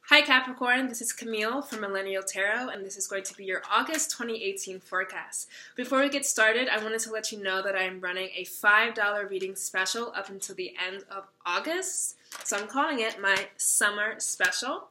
Hi Capricorn, this is Camille from Millennial Tarot, and this is going to be your August 2018 forecast. Before we get started, I wanted to let you know that I am running a $5 reading special up until the end of August, so I'm calling it my summer special.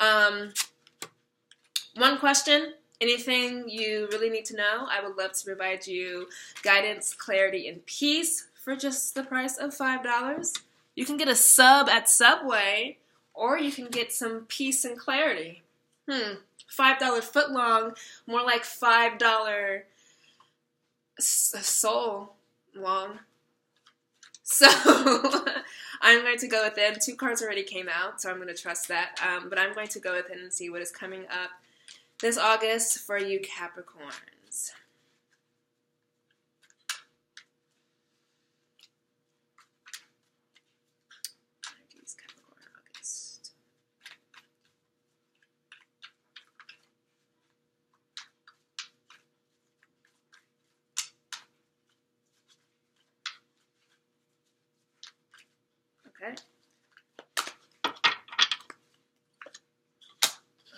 One question, anything you really need to know, I would love to provide you guidance, clarity, and peace for just the price of $5. You can get a sub at Subway, or you can get some peace and clarity. $5 footlong, more like $5 soul long. So I'm going to go with it. 2 cards already came out, so I'm going to trust that. But I'm going to go with it and see what is coming up this August for you Capricorns.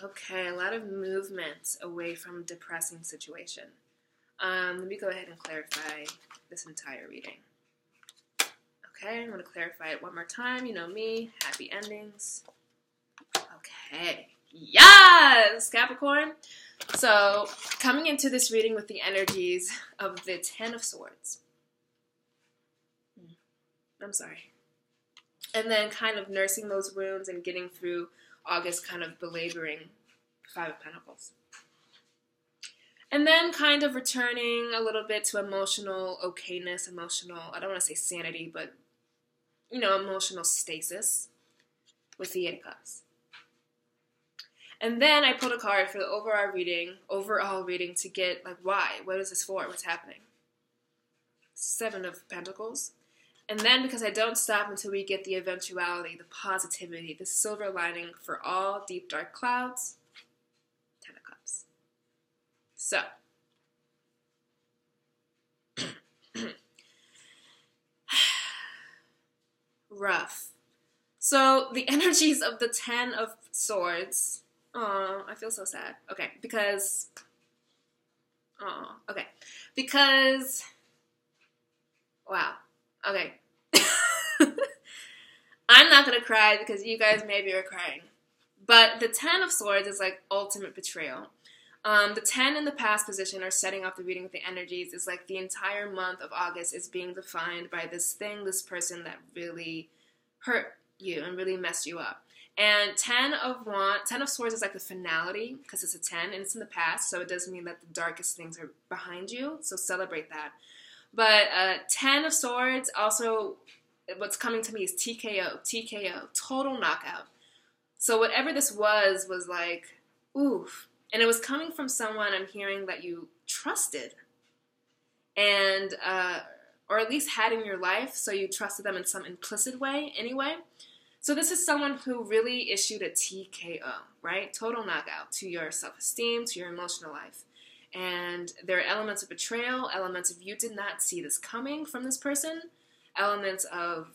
Okay, a lot of movement away from depressing situation. Let me go ahead and clarify this entire reading. Okay, I'm going to clarify it one more time. You know me, happy endings. Okay, yes, Capricorn. So, coming into this reading with the energies of the Ten of Swords. I'm sorry. And then kind of nursing those wounds and getting through August, kind of belaboring Five of Pentacles. And then kind of returning a little bit to emotional okayness, I don't want to say sanity, but, emotional stasis with the Eight of Cups. And then I pulled a card for the overall reading to get, why? What is this for? What's happening? Seven of Pentacles. And then, because I don't stop until we get the eventuality, the positivity, the silver lining for all deep, dark clouds, Ten of Cups. So, rough. So, the energies of the Ten of Swords, I feel so sad. Okay, because, wow, okay. I'm not going to cry because you guys maybe are crying. But the Ten of Swords is like ultimate betrayal. The 10 in the past position are setting off the reading with the energies. Is like the entire month of August is being defined by this thing, this person that really hurt you and really messed you up. And Ten of Swords is like the finality because it's a 10 and it's in the past. So it does mean that the darkest things are behind you. So celebrate that. But Ten of Swords also, what's coming to me is TKO, total knockout. So whatever this was like, oof. And it was coming from someone I'm hearing that you trusted. And, or at least had in your life, so you trusted them in some implicit way anyway. So this is someone who really issued a TKO, right? Total knockout to your self-esteem, to your emotional life. And there are elements of betrayal, elements of you did not see this coming from this person, elements of,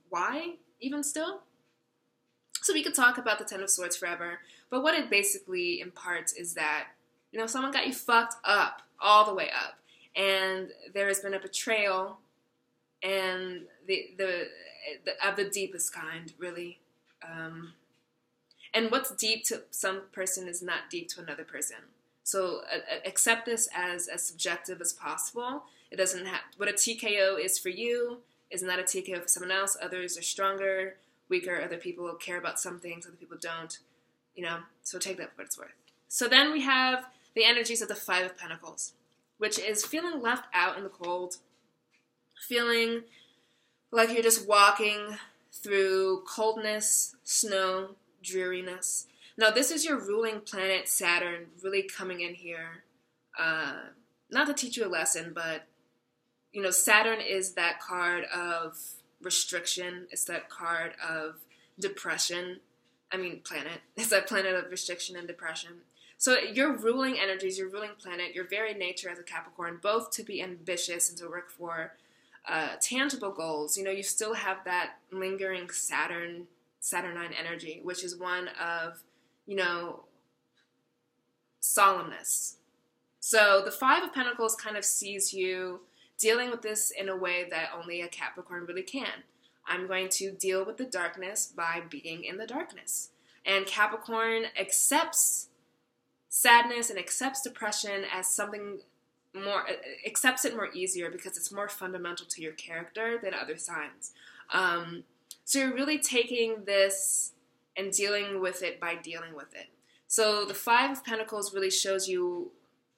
why even still? So we could talk about the Ten of Swords forever, but what it basically imparts is that, someone got you fucked up, all the way up, and there has been a betrayal, and of the deepest kind, really. And what's deep to some person is not deep to another person. So accept this as subjective as possible. It doesn't have, what a TKO is for you is not a TKO for someone else. Others are stronger, weaker. Other people care about some things, other people don't. So take that for what it's worth. So then we have the energies of the Five of Pentacles, which is feeling left out in the cold, feeling like you're just walking through coldness, snow, dreariness. Now, this is your ruling planet, Saturn, really coming in here. Not to teach you a lesson, but, Saturn is that card of restriction. It's that card of depression. Planet. It's that planet of restriction and depression. So your ruling energies, your ruling planet, your very nature as a Capricorn, both to be ambitious and to work for tangible goals. You still have that lingering Saturn Saturnine energy, which is one of, you know, solemnness. So the Five of Pentacles kind of sees you dealing with this in a way that only a Capricorn really can. I'm going to deal with the darkness by being in the darkness. And Capricorn accepts sadness and accepts depression as something more, accepts it more easier because it's more fundamental to your character than other signs. So you're really taking this and dealing with it by dealing with it. So the Five of Pentacles really shows you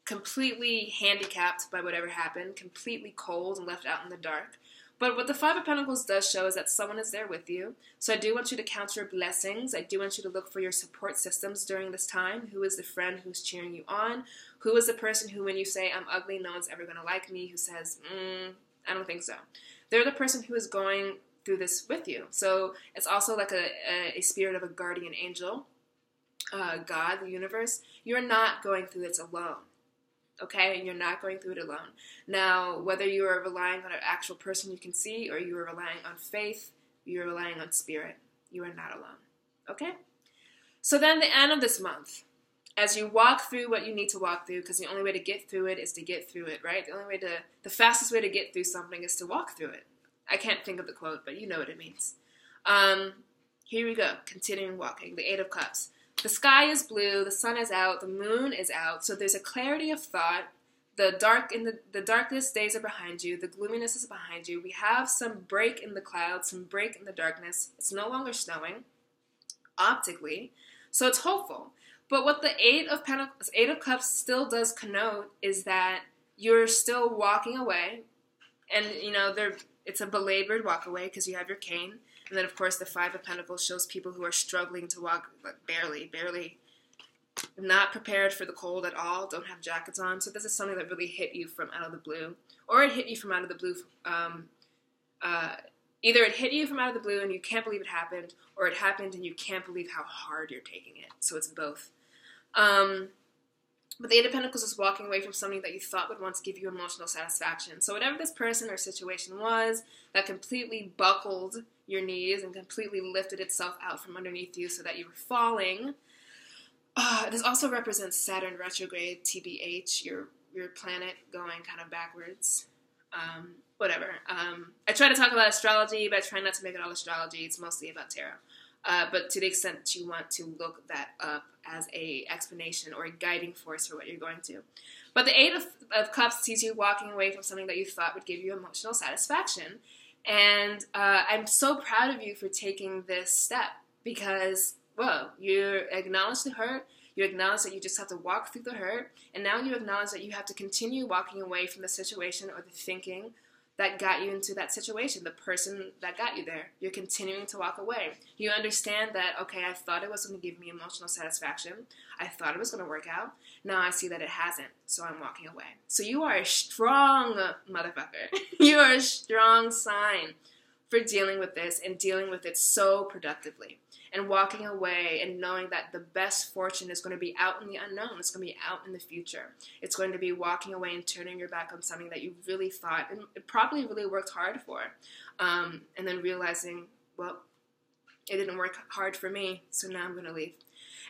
completely handicapped by whatever happened, completely cold and left out in the dark. But what the Five of Pentacles does show is that someone is there with you. So I do want you to count your blessings. I do want you to look for your support systems during this time. Who is the friend who's cheering you on? Who is the person who, when you say, I'm ugly, no one's ever going to like me, who says, I don't think so. They're the person who is going through this with you. So it's also like a spirit of a guardian angel, God, the universe. You're not going through this alone. Okay, you're not going through it alone. Now, whether you are relying on an actual person you can see or you are relying on faith, you are relying on spirit, you are not alone. Okay? So then the end of this month, as you walk through what you need to walk through, because the only way to get through it is to get through it, right? The fastest way to get through something is to walk through it. I can't think of the quote, but you know what it means. Here we go, continuing walking, the Eight of Cups. The sky is blue, the sun is out, the moon is out, so there's a clarity of thought. The darkest days are behind you, the gloominess is behind you. We have some break in the clouds, some break in the darkness. It's no longer snowing, optically, so it's hopeful. But what the Eight of Cups still does connote is that you're still walking away, and you know it's a belabored walk away because you have your cane. And then, of course, the Five of Pentacles shows people who are struggling to walk, like barely, not prepared for the cold at all, don't have jackets on. So this is something that really hit you from out of the blue. Or it hit you from out of the blue. Either it hit you from out of the blue and you can't believe it happened, or it happened and you can't believe how hard you're taking it. So it's both. But the Eight of Pentacles is walking away from something that you thought would once give you emotional satisfaction. So whatever this person or situation was that completely buckled your knees and completely lifted itself out from underneath you so that you were falling, this also represents Saturn retrograde, TBH, your planet going kind of backwards. Whatever. I try to talk about astrology, but I try not to make it all astrology. It's mostly about tarot. But to the extent that you want to look that up as a explanation or a guiding force for what you're going to. But the Eight of Cups sees you walking away from something that you thought would give you emotional satisfaction. And I'm so proud of you for taking this step because, well, you acknowledge the hurt, you acknowledge that you just have to walk through the hurt, and now you acknowledge that you have to continue walking away from the situation or the thinking that got you into that situation, the person that got you there. You're continuing to walk away. You understand that, okay, I thought it was going to give me emotional satisfaction. I thought it was going to work out. Now I see that it hasn't, so I'm walking away. So you are a strong motherfucker. You are a strong sign for dealing with this and dealing with it so productively. And walking away and knowing that the best fortune is going to be out in the unknown. It's going to be out in the future. It's going to be walking away and turning your back on something that you really thought and probably really worked hard for. And then realizing, well, it didn't work hard for me, so now I'm going to leave.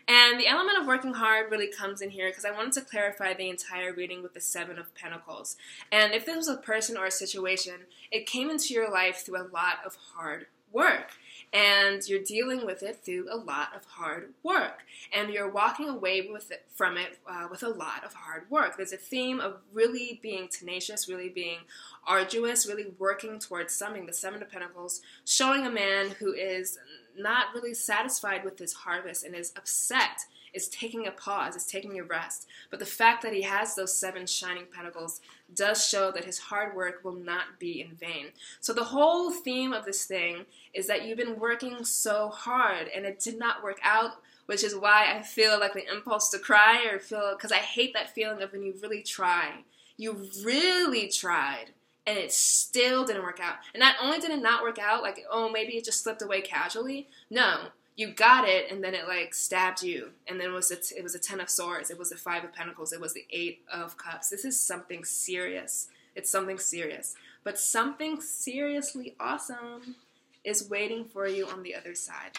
And the element of working hard really comes in here because I wanted to clarify the entire reading with the Seven of Pentacles. And if this was a person or a situation, it came into your life through a lot of hard work. And you're dealing with it through a lot of hard work. And you're walking away from it with a lot of hard work. There's a theme of really being tenacious, really being arduous, really working towards something. The Seven of Pentacles showing a man who is not really satisfied with his harvest and is upset, is taking a pause, is taking a rest. But the fact that he has those seven shining pentacles does show that his hard work will not be in vain. So the whole theme of this thing is that you've been working so hard and it did not work out, which is why I feel like the impulse to cry because I hate that feeling of when you really try. You really tried and it still didn't work out. And not only did it not work out, like, oh, maybe it just slipped away casually. No. You got it, and then it, like, stabbed you. And then it was a Ten of Swords. It was the Five of Pentacles. It was the Eight of Cups. This is something serious. It's something serious. But something seriously awesome is waiting for you on the other side.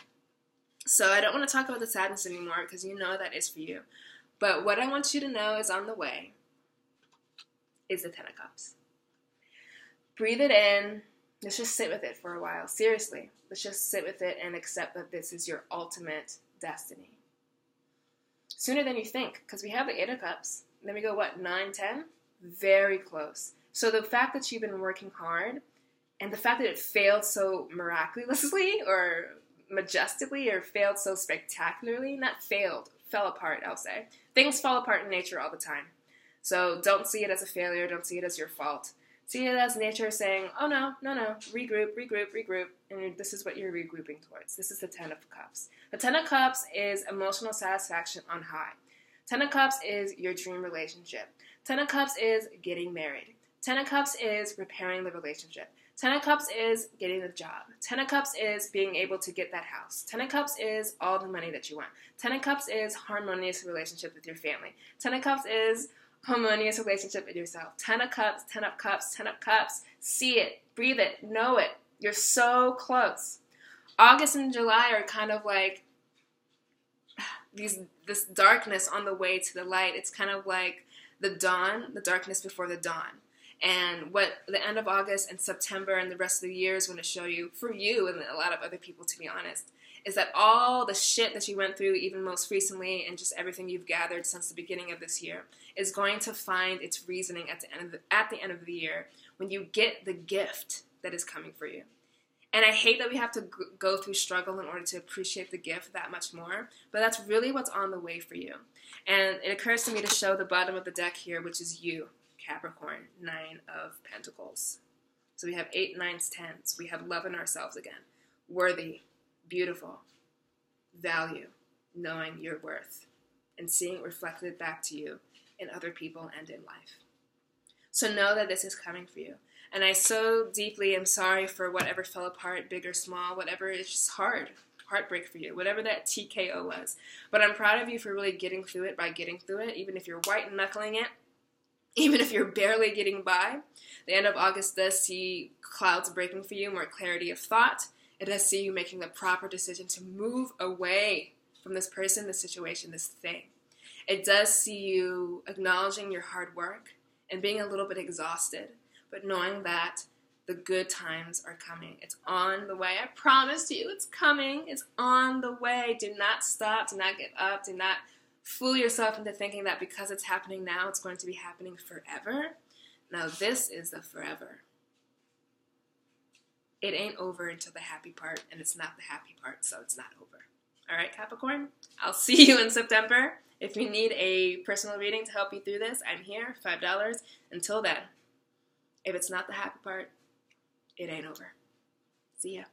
So I don't want to talk about the sadness anymore because you know that is for you. But what I want you to know is on the way is the Ten of Cups. Breathe it in. Let's just sit with it for a while. Seriously, let's just sit with it and accept that this is your ultimate destiny. Sooner than you think, because we have the Eight of Cups. Then we go, what, 9, 10? Very close. So the fact that you've been working hard and the fact that it failed so miraculously or majestically or failed so spectacularly, not failed, fell apart, I'll say. Things fall apart in nature all the time. So don't see it as a failure. Don't see it as your fault. See it as nature saying, oh, no, regroup, and this is what you're regrouping towards. This is the Ten of Cups. The Ten of Cups is emotional satisfaction on high. Ten of Cups is your dream relationship. Ten of Cups is getting married. Ten of Cups is repairing the relationship. Ten of Cups is getting the job. Ten of Cups is being able to get that house. Ten of Cups is all the money that you want. Ten of Cups is harmonious relationship with your family. Ten of Cups is harmonious relationship with yourself. 10 of Cups, 10 of Cups, 10 of Cups. See it, breathe it, know it. You're so close. August and July are kind of like this darkness on the way to the light. It's kind of like the dawn, the darkness before the dawn. And what the end of August and September and the rest of the year is going to show you, for you and a lot of other people, to be honest, is that all the shit that you went through, even most recently, and just everything you've gathered since the beginning of this year, is going to find its reasoning at the end of the year when you get the gift that is coming for you. And I hate that we have to go through struggle in order to appreciate the gift that much more, but that's really what's on the way for you. And it occurs to me to show the bottom of the deck here, which is you, Capricorn, 9 of Pentacles. So we have 8, 9s, 10s. We have love in ourselves again. Worthy, beautiful, value, knowing your worth, and seeing it reflected back to you in other people and in life. So know that this is coming for you. And I so deeply am sorry for whatever fell apart, big or small, whatever, it's just heartbreak for you, whatever that TKO was. But I'm proud of you for really getting through it by getting through it, even if you're white knuckling it, even if you're barely getting by. The end of August does see clouds breaking for you, more clarity of thought. It does see you making the proper decision to move away from this person, this situation, this thing. It does see you acknowledging your hard work and being a little bit exhausted, but knowing that the good times are coming. It's on the way. I promise you it's coming. It's on the way. Do not stop. Do not give up. Do not fool yourself into thinking that because it's happening now, it's going to be happening forever. Now, this is the forever. It ain't over until the happy part, and it's not the happy part, so it's not over. All right, Capricorn? I'll see you in September. If you need a personal reading to help you through this, I'm here, $5. Until then, if it's not the happy part, it ain't over. See ya.